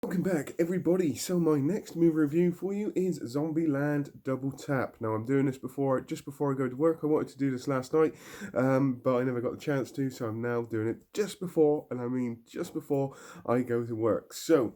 Welcome back, everybody. So my next movie review for you is Zombieland Double Tap. Now I'm doing this just before I go to work. I wanted to do this last night, but I never got the chance to, so I'm now doing it just before, and I mean just before I go to work. So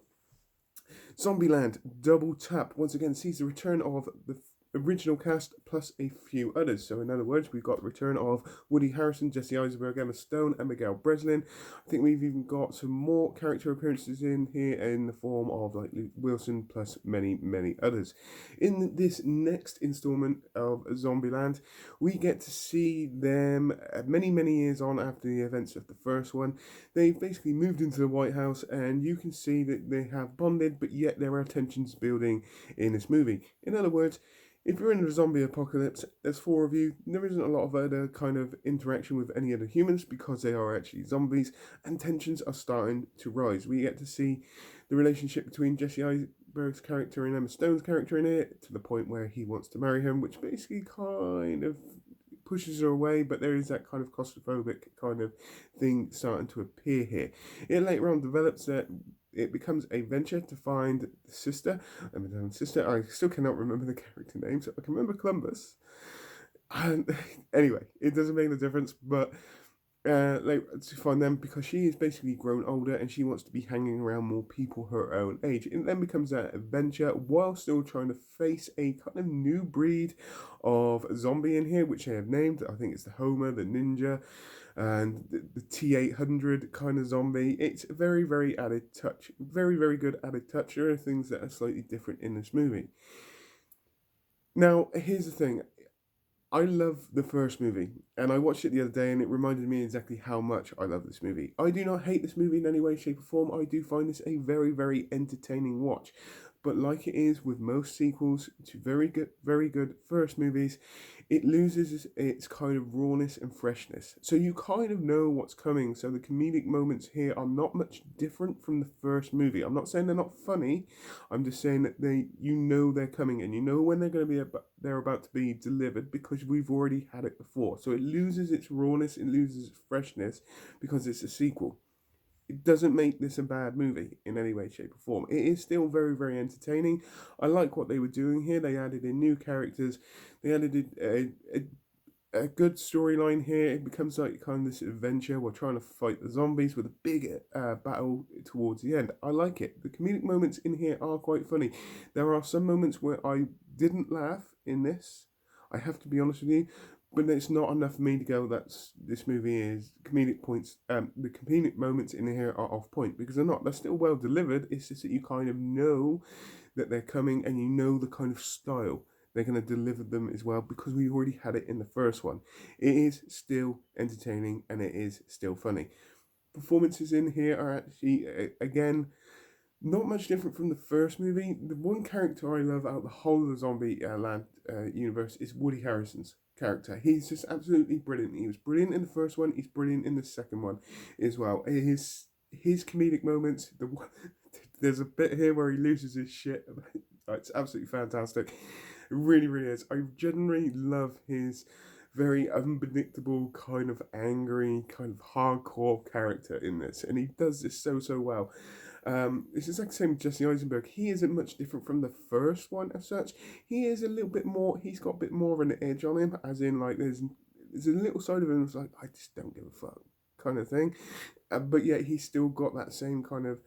Zombieland Double Tap once again sees the return of the original cast plus a few others. So in other words, we've got the return of Woody Harrelson, Jesse Eisenberg, Emma Stone, and Miguel Breslin. I think we've even got some more character appearances in here in the form of like Luke Wilson plus many others. In this next installment of Zombieland, we get to see them many years on after the events of the first one. They've basically moved into the White House, and you can see that they have bonded, but yet there are tensions building in this movie. In other words, if you're in a zombie apocalypse, there's four of you. There isn't a lot of other kind of interaction with any other humans because they are actually zombies, and tensions are starting to rise. We get to see the relationship between Jesse Eisenberg's character and Emma Stone's character in it to the point where he wants to marry him, which basically kind of pushes her away, but there is that kind of claustrophobic kind of thing starting to appear here. It later on develops that it becomes a venture to find the sister, Emma's sister. I still cannot remember the character name, so I can remember Columbus. And anyway, it doesn't make a difference, but to find them because she is basically grown older and she wants to be hanging around more people her own age. It then becomes an adventure while still trying to face a kind of new breed of zombie in here, which they have named. I think it's the Homer, the Ninja, and the T800 kind of zombie. It's a very added touch, very good added touch. There are things that are slightly different in this movie. Now, here's the thing. I love the first movie, and I watched it the other day, and it reminded me exactly how much I love this movie. I do not hate this movie in any way, shape, or form. I do find this a very entertaining watch. But like it is with most sequels to very good first movies, it loses its kind of rawness and freshness. So you kind of know what's coming. So the comedic moments here are not much different from the first movie. I'm not saying they're not funny. I'm just saying that they're coming, and you know when they're about to be delivered because we've already had it before. So it loses its rawness, it loses its freshness because it's a sequel. It doesn't make this a bad movie in any way, shape, or form. It is still very entertaining. I like what they were doing here. They added in new characters. They added a good storyline here. It becomes like kind of this adventure. We're trying to fight the zombies with a big battle towards the end. I like it. The comedic moments in here are quite funny. There are some moments where I didn't laugh in this. I have to be honest with you, but it's not enough for me to go. This movie is comedic points. The comedic moments in here are off point because they're not. They're still well delivered. It's just that you kind of know that they're coming, and you know the kind of style they're going to deliver them as well because we already had it in the first one. It is still entertaining and it is still funny. Performances in here are actually, again, not much different from the first movie. The one character I love out of the whole of the Zombie Land universe is Woody Harrelson's character. He's just absolutely brilliant. He was brilliant in the first one. He's brilliant in the second one as well. His comedic moments. There's a bit here where he loses his shit. It's absolutely fantastic. It really is. I generally love his very unpredictable, kind of angry, kind of hardcore character in this, and he does this so well. It's exactly the same with Jesse Eisenberg. He isn't much different from the first one as such. He is a little bit more. He's got a bit more of an edge on him, as in like there's a little side of him that's like I just don't give a fuck kind of thing, but yet he's still got that same kind of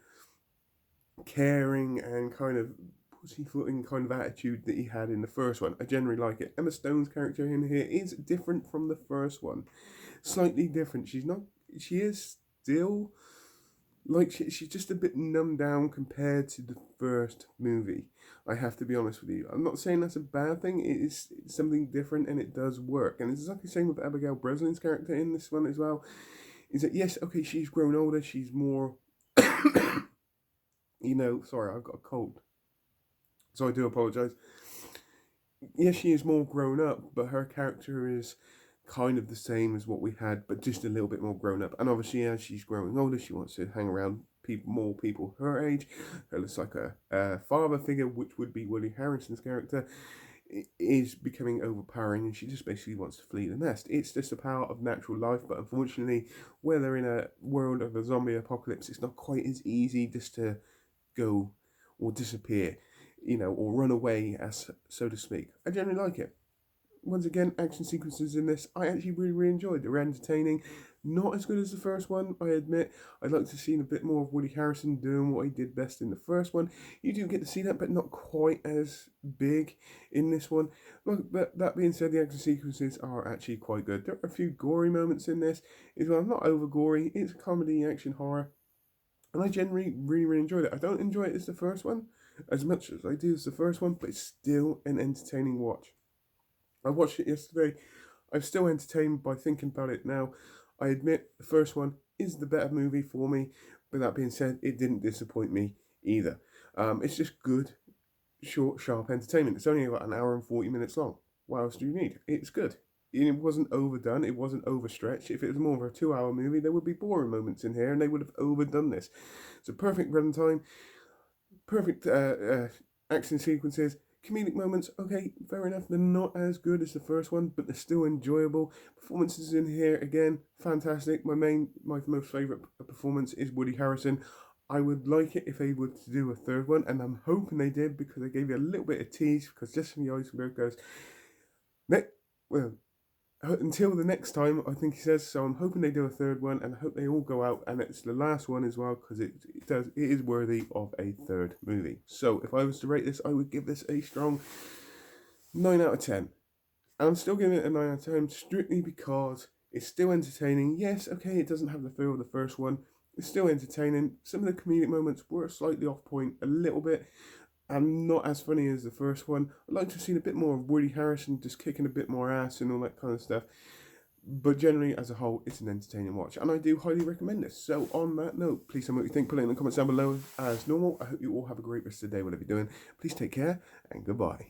caring and kind of pussyfooting kind of attitude that he had in the first one. I generally like it. Emma Stone's character in here is different from the first one, slightly different. She's not. She is still like she's just a bit numbed down compared to the first movie. I have to be honest with you. I'm not saying that's a bad thing. It's something different and it does work. And it's exactly the same with Abigail Breslin's character in this one as well. Is that yes, okay, she's grown older. She's more. Sorry, I've got a cold. So I do apologise. Yes, she is more grown up, but her character is kind of the same as what we had, but just a little bit more grown up. And obviously, as she's growing older, she wants to hang around more people her age. Her looks like a father figure, which would be Woody Harrelson's character, is becoming overpowering, and she just basically wants to flee the nest. It's just a power of natural life, but unfortunately, where they're in a world of a zombie apocalypse, it's not quite as easy just to go or disappear, or run away, as so to speak. I generally like it. Once again, action sequences in this I actually really, really enjoyed. They were entertaining. Not as good as the first one, I admit. I'd like to see a bit more of Woody Harrelson doing what he did best in the first one. You do get to see that, but not quite as big in this one. But that being said, the action sequences are actually quite good. There are a few gory moments in this as well. Not over gory. It's comedy, action, horror. And I generally really, really enjoyed it. I don't enjoy it as the first one, as much as I do as the first one, but it's still an entertaining watch. I watched it yesterday. I'm still entertained by thinking about it now. I admit the first one is the better movie for me, but that being said, it didn't disappoint me either. It's just good, short, sharp entertainment. It's only about an hour and 40 minutes long. What else do you need? It's good. It wasn't overdone, it wasn't overstretched. If it was more of a 2 hour movie, there would be boring moments in here and they would have overdone this. It's a perfect runtime, perfect action sequences. Comedic moments, okay, fair enough. They're not as good as the first one, but they're still enjoyable. Performances in here, again, fantastic. My most favourite performance is Woody Harrelson. I would like it if they were to do a third one, and I'm hoping they did because they gave you a little bit of tease. Because just from the iceberg goes, well, until the next time, I think he says. So I'm hoping they do a third one, and I hope they all go out, and it's the last one as well, because it is worthy of a third movie. So if I was to rate this, I would give this a strong 9 out of 10. And I'm still giving it a 9 out of 10 strictly because it's still entertaining. Yes, okay, it doesn't have the feel of the first one. It's still entertaining. Some of the comedic moments were slightly off point a little bit, and not as funny as the first one. I'd like to have seen a bit more of Woody Harrelson just kicking a bit more ass and all that kind of stuff. But generally, as a whole, it's an entertaining watch, and I do highly recommend this. So on that note, please tell me what you think. Put it in the comments down below as normal. I hope you all have a great rest of the day, whatever you're doing. Please take care, and goodbye.